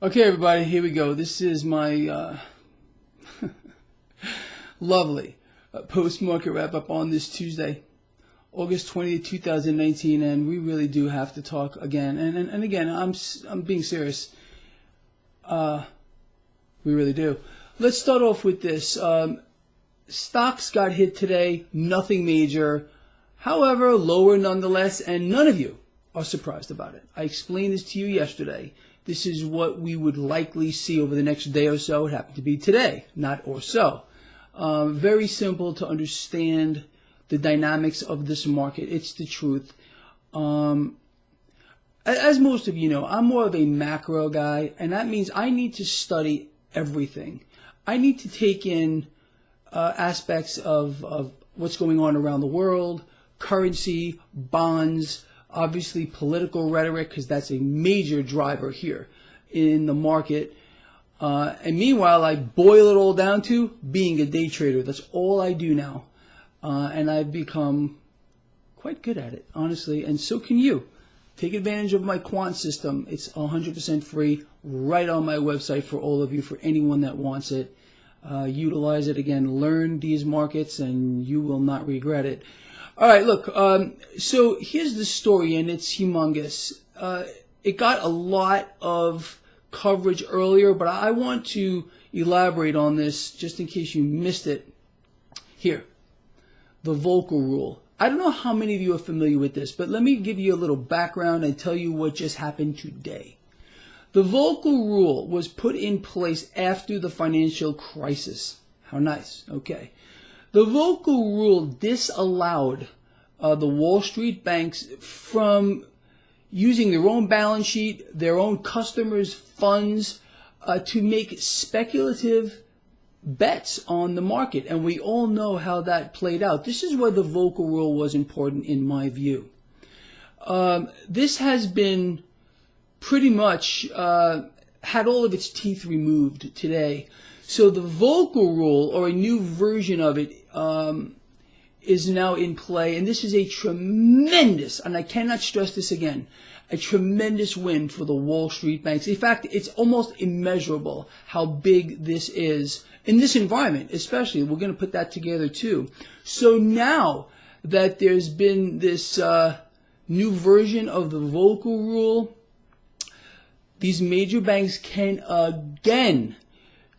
Okay, everybody, here we go. This is my lovely post-market wrap-up on this Tuesday, August 20th, 2019, and we really do have to talk again. And again, I'm being serious. We really do. Let's start off with this. Stocks got hit today, nothing major. However, lower nonetheless, and none of you are surprised about it. I explained this to you yesterday. This is what we would likely see over the next day or so. It happened to be today, not or so. Very simple to understand the dynamics of this market. It's the truth. As most of you know, I'm more of a macro guy, and that means I need to study everything. I need to take in aspects of what's going on around the world, currency, bonds, obviously political rhetoric, because that's a major driver here in the market. And meanwhile, I boil it all down to being a day trader. That's all I do now. And I've become quite good at it, honestly, and so can you. Take advantage of my quant system. It's 100% free right on my website for all of you, for anyone that wants it. Utilize it again. Learn these markets, and you will not regret it. All right, look, so here's the story, and it's humongous. It got a lot of coverage earlier, but I want to elaborate on this just in case you missed it. Here, the Volcker rule. I don't know how many of you are familiar with this, but let me give you a little background and tell you what just happened today. The Volcker rule was put in place after the financial crisis. How nice. Okay. The Volcker rule disallowed the Wall Street banks from using their own balance sheet, their own customers' funds, to make speculative bets on the market. And we all know how that played out. This is where the Volcker rule was important in my view. This has been pretty much had all of its teeth removed today. So the Volcker rule, or a new version of it, is now in play, and this is a tremendous, and I cannot stress this again, a tremendous win for the Wall Street banks. In fact, it's almost immeasurable how big this is in this environment, especially. We're going to put that together too. So now that there's been this new version of the Volcker rule, these major banks can again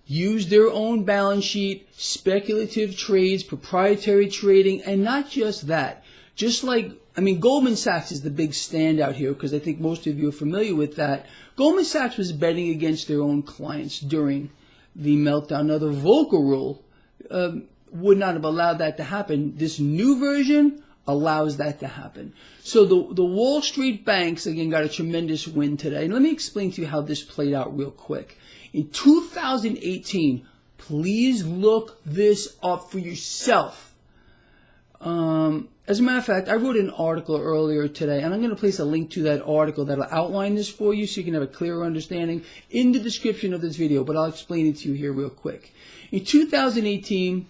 use their own balance sheet, speculative trades, proprietary trading, and not just that. Just like, Goldman Sachs is the big standout here because I think most of you are familiar with that. Goldman Sachs was betting against their own clients during the meltdown. Now, the Volcker rule would not have allowed that to happen. This new version allows that to happen. So the Wall Street banks, again, got a tremendous win today. And let me explain to you how this played out real quick. In 2018, please look this up for yourself. As a matter of fact, I wrote an article earlier today, and I'm going to place a link to that article that will outline this for you so you can have a clearer understanding in the description of this video, but I'll explain it to you here real quick. In 2018,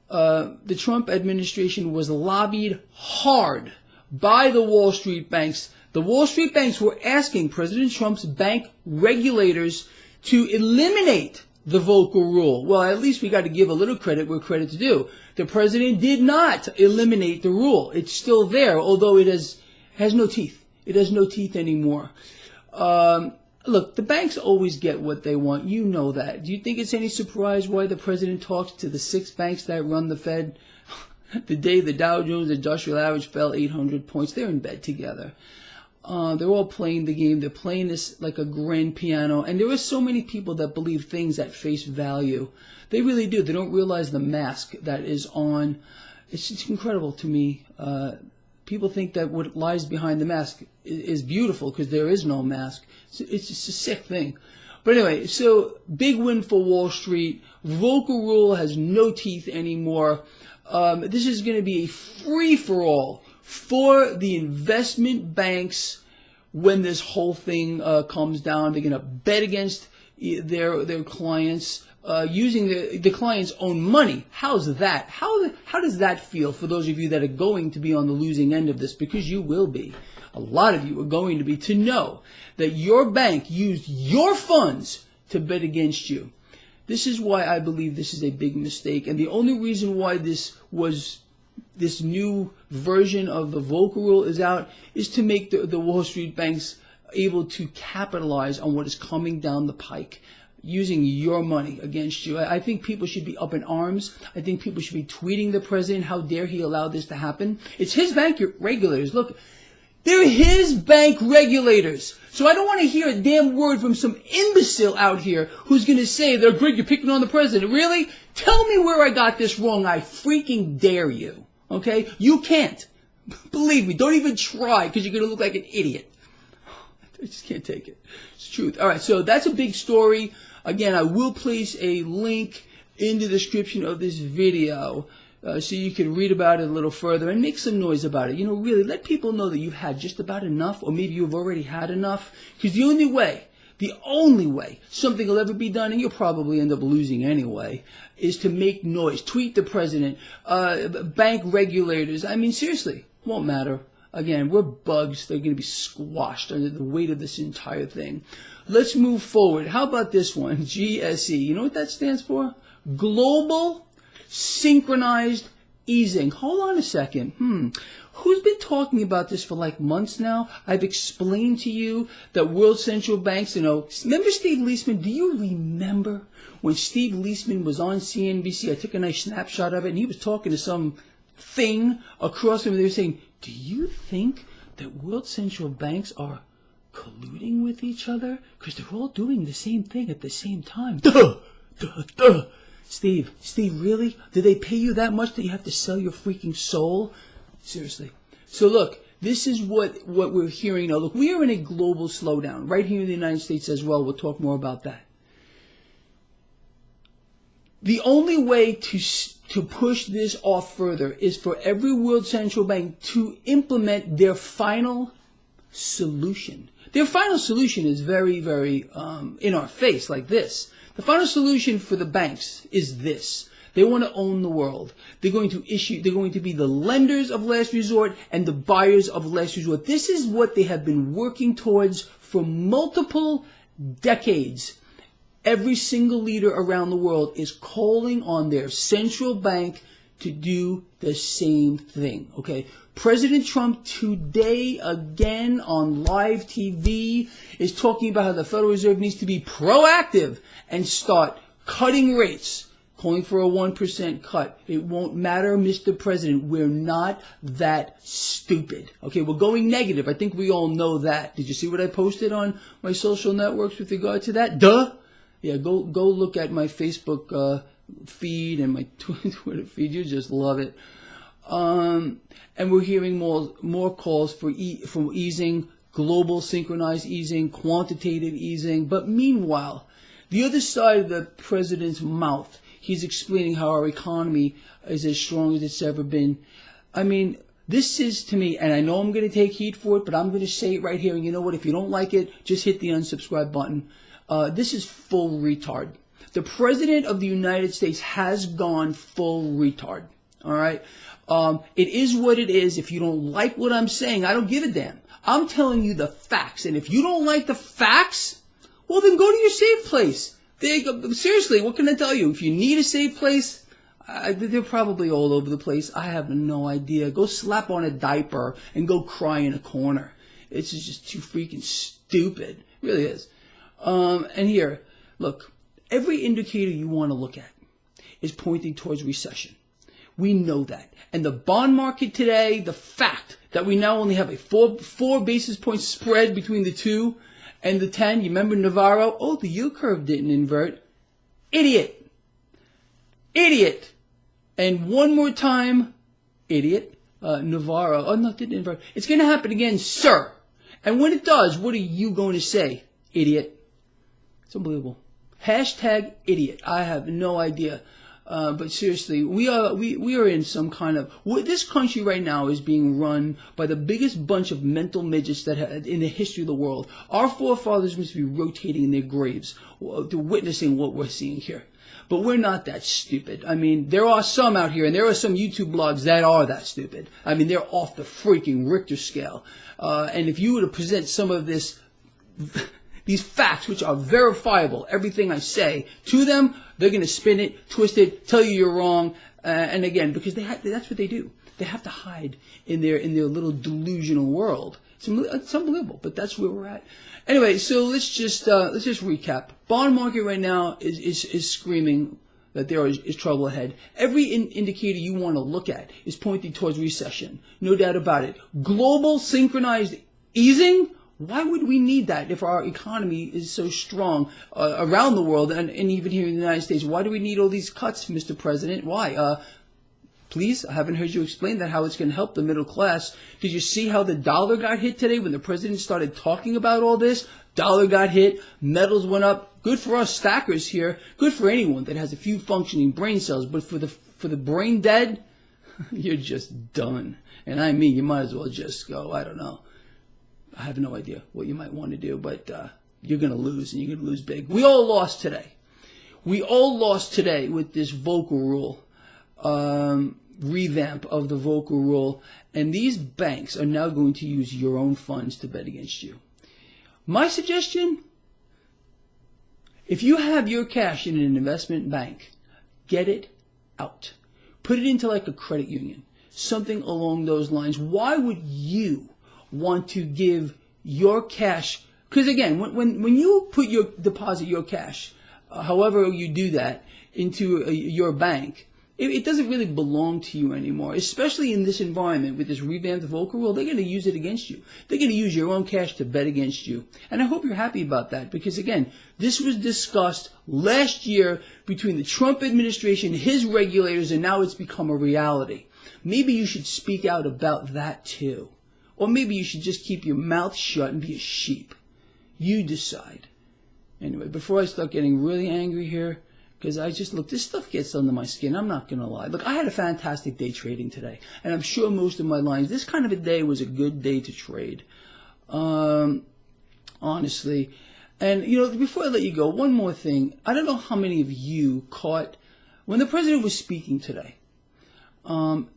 the Trump administration was lobbied hard by the Wall Street banks. The Wall Street banks were asking President Trump's bank regulators to eliminate the Volcker rule. Well, at least we got to give a little credit where credit's due. The president did not eliminate the rule. It's still there, although it has no teeth. It has no teeth anymore. Look, the banks always get what they want. You know that. Do you think it's any surprise why the president talks to the 6 banks that run the Fed? The day the Dow Jones Industrial Average fell 800 points, they're in bed together. They're all playing the game. They're playing this like a grand piano. And there are so many people that believe things at face value. They really do. They don't realize the mask that is on. It's incredible to me. People think that what lies behind the mask is beautiful because there is no mask. It's just a sick thing. But anyway, so big win for Wall Street. Volcker rule has no teeth anymore. This is going to be a free-for-all for the investment banks when this whole thing comes down. They're going to bet against their clients using the client's own money. How's that? How does that feel for those of you that are going to be on the losing end of this? Because you will be. a lot of you are going to be, to know that your bank used your funds to bet against you. This is why I believe this is a big mistake. And the only reason why this new version of the Volcker rule is out is to make the Wall Street banks able to capitalize on what is coming down the pike, using your money against you. I think people should be up in arms. I think people should be tweeting the president, how dare he allow this to happen. It's his bank regulators. Look, they're his bank regulators. So I don't want to hear a damn word from some imbecile out here who's going to say, they're Greg, you're picking on the president. Really? Tell me where I got this wrong. I freaking dare you. Okay? You can't. Believe me, don't even try, because you're going to look like an idiot. I just can't take it. It's the truth. All right, so that's a big story. Again, I will place a link in the description of this video so you can read about it a little further and make some noise about it. You know, really, let people know that you've had just about enough, or maybe you've already had enough. Because the only way something will ever be done, and you'll probably end up losing anyway, is to make noise. Tweet the president, bank regulators. I mean, seriously, won't matter. Again, we're bugs. They're going to be squashed under the weight of this entire thing. Let's move forward. How about this one? GSE. You know what that stands for? Global Synchronized Easing. Hold on a second. Who's been talking about this for like months now? I've explained to you that world central banks, remember Steve Leisman? Do you remember when Steve Leisman was on CNBC? I took a nice snapshot of it, and he was talking to some thing across from him. They were saying, do you think that world central banks are colluding with each other? Because they're all doing the same thing at the same time. Duh! Duh! Duh! Steve, really? Did they pay you that much that you have to sell your freaking soul? Seriously. So look, this is what we're hearing now. Look, we are in a global slowdown right here in the United States as well. We'll talk more about that. The only way to push this off further is for every world central bank to implement their final solution. Their final solution is very, very in our face, like this. The final solution for the banks is this. They want to own the world. They're going to be the lenders of last resort and the buyers of last resort. This is what they have been working towards for multiple decades. Every single leader around the world is calling on their central bank to do the same thing. Okay? President Trump today, again on live TV, is talking about how the Federal Reserve needs to be proactive and start cutting rates, calling for a 1% cut. It won't matter, Mr. President. We're not that stupid. Okay, we're going negative. I think we all know that. Did you see what I posted on my social networks with regard to that? Duh! Yeah, go look at my Facebook feed and my Twitter feed. You just love it. And we're hearing more calls for easing, global synchronized easing, quantitative easing. But meanwhile, the other side of the president's mouth, he's explaining how our economy is as strong as it's ever been. I mean, this is, to me, and I know I'm going to take heat for it, but I'm going to say it right here. And you know what? If you don't like it, just hit the unsubscribe button. This is full retard. The President of the United States has gone full retard. All right? It is what it is. If you don't like what I'm saying, I don't give a damn. I'm telling you the facts. And if you don't like the facts, well, then go to your safe place. There you go. Seriously, what can I tell you? If you need a safe place, they're probably all over the place. I have no idea. Go slap on a diaper and go cry in a corner. It's just too freaking stupid. It really is. And here, look, every indicator you want to look at is pointing towards recession. We know that. And the bond market today, the fact that we now only have a four basis point spread between the 2 and the 10. You remember Navarro? Oh, the yield curve didn't invert. Idiot. Idiot. And one more time, idiot. Navarro. Oh, no, it didn't invert. It's going to happen again, sir. And when it does, what are you going to say? Idiot. It's unbelievable. Hashtag idiot. I have no idea. But seriously, we are in some kind of, this country right now is being run by the biggest bunch of mental midgets that in the history of the world. Our forefathers must be rotating in their graves, witnessing what we're seeing here. But we're not that stupid. I mean, there are some out here, and there are some YouTube blogs that are that stupid. I mean, they're off the freaking Richter scale. And if you were to present some of these facts, which are verifiable, everything I say, to them, they're going to spin it, twist it, tell you you're wrong. And again, because that's what they do. They have to hide in their little delusional world. It's unbelievable, but that's where we're at. Anyway, so let's just recap. Bond market right now is screaming that there is trouble ahead. Every indicator you want to look at is pointing towards recession. No doubt about it. Global synchronized easing? Why would we need that if our economy is so strong around the world and even here in the United States? Why do we need all these cuts, Mr. President? Why? Please, I haven't heard you explain that, how it's going to help the middle class. Did you see how the dollar got hit today when the president started talking about all this? Dollar got hit, metals went up. Good for us stackers here. Good for anyone that has a few functioning brain cells. But for the brain dead, you're just done. And I mean, you might as well just go, I don't know. I have no idea what you might want to do, but you're going to lose, and you're going to lose big. We all lost today. We all lost today with this vocal rule. Revamp of the vocal rule, and these banks are now going to use your own funds to bet against you. My suggestion, if you have your cash in an investment bank, get it out. Put it into like a credit union, something along those lines. Why would you want to give your cash? Because again, when you deposit your cash, however you do that, into your bank, it doesn't really belong to you anymore, especially in this environment with this revamped vocal rule. They're going to use it against you. They're going to use your own cash to bet against you. And I hope you're happy about that because, again, this was discussed last year between the Trump administration, his regulators, and now it's become a reality. Maybe you should speak out about that too. Or maybe you should just keep your mouth shut and be a sheep. You decide. Anyway, before I start getting really angry here, because this stuff gets under my skin. I'm not going to lie. Look, I had a fantastic day trading today. And I'm sure most of my lines, this kind of a day was a good day to trade. Honestly. And, before I let you go, one more thing. I don't know how many of you caught, when the president was speaking today,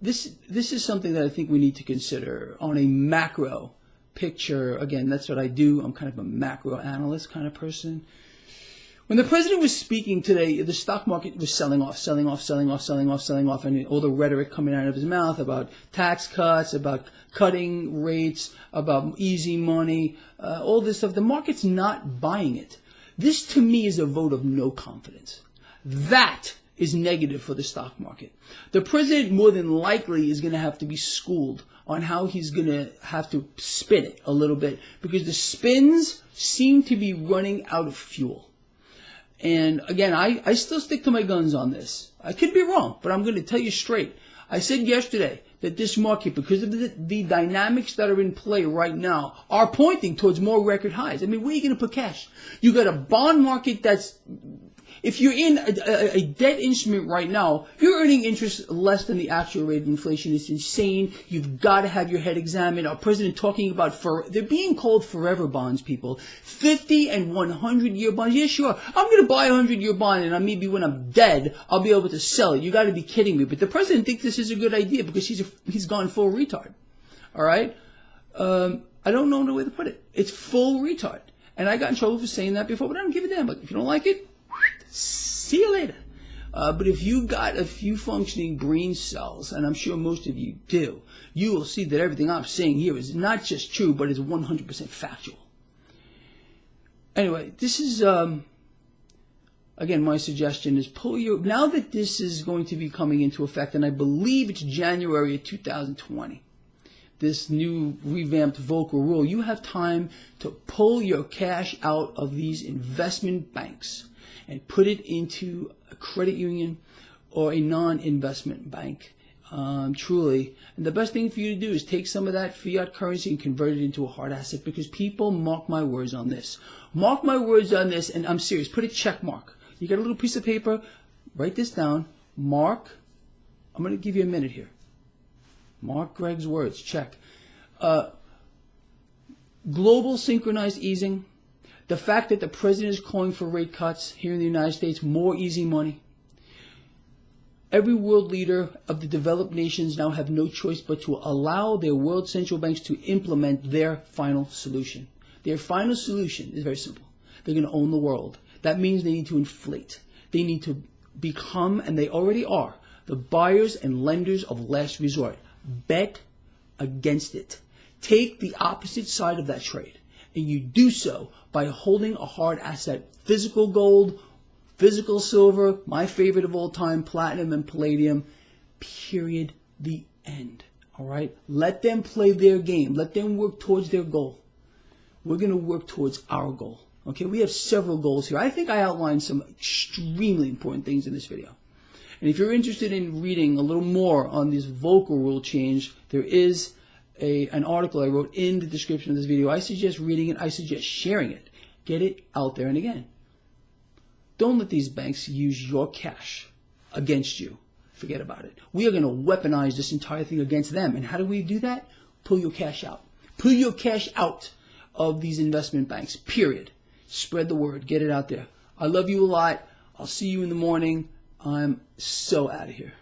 this is something that I think we need to consider on a macro picture. Again, that's what I do. I'm kind of a macro analyst kind of person. When the president was speaking today, the stock market was selling off, and all the rhetoric coming out of his mouth about tax cuts, about cutting rates, about easy money, all this stuff. The market's not buying it. This, to me, is a vote of no confidence. That is negative for the stock market. The president, more than likely, is going to have to be schooled on how he's going to have to spin it a little bit because the spins seem to be running out of fuel. And again, I still stick to my guns on this. I could be wrong, but I'm going to tell you straight. I said yesterday that this market, because of the dynamics that are in play right now, are pointing towards more record highs. I mean, where are you going to put cash? You got a bond market that's, if you're in a debt instrument right now, you're earning interest less than the actual rate of inflation. It's insane. You've got to have your head examined. Our president talking about, they're being called forever bonds, people. 50 and 100-year bonds. Yeah, sure. I'm going to buy a 100-year bond, and maybe when I'm dead, I'll be able to sell it. You got to be kidding me. But the president thinks this is a good idea because he's gone full retard. All right? I don't know no way to put it. It's full retard. And I got in trouble for saying that before, but I don't give a damn. Like, if you don't like it, see you later. But if you got a few functioning brain cells, and I'm sure most of you do, you will see that everything I'm saying here is not just true, but is 100% factual. Anyway, this is, again, my suggestion is now that this is going to be coming into effect, and I believe it's January of 2020, this new revamped vocal rule, you have time to pull your cash out of these investment banks and put it into a credit union or a non-investment bank, truly. And the best thing for you to do is take some of that fiat currency and convert it into a hard asset because people, mark my words on this. Mark my words on this, and I'm serious. Put a check mark. You got a little piece of paper. Write this down. Mark. I'm going to give you a minute here. Mark Gregg's words. Check. Global synchronized easing. The fact that the president is calling for rate cuts here in the United States, more easy money. Every world leader of the developed nations now have no choice but to allow their world central banks to implement their final solution. Their final solution is very simple. They're going to own the world. That means they need to inflate. They need to become, and they already are, the buyers and lenders of last resort. Bet against it. Take the opposite side of that trade. And you do so by holding a hard asset, physical gold, physical silver, my favorite of all time, platinum and palladium, period, the end. All right? Let them play their game. Let them work towards their goal. We're going to work towards our goal. Okay? We have several goals here. I think I outlined some extremely important things in this video. And if you're interested in reading a little more on this vocal rule change, there is an article I wrote in the description of this video. I suggest reading it. I suggest sharing it. Get it out there. And again, don't let these banks use your cash against you. Forget about it. We are going to weaponize this entire thing against them. And how do we do that? Pull your cash out. Pull your cash out of these investment banks, period. Spread the word. Get it out there. I love you a lot. I'll see you in the morning. I'm so out of here.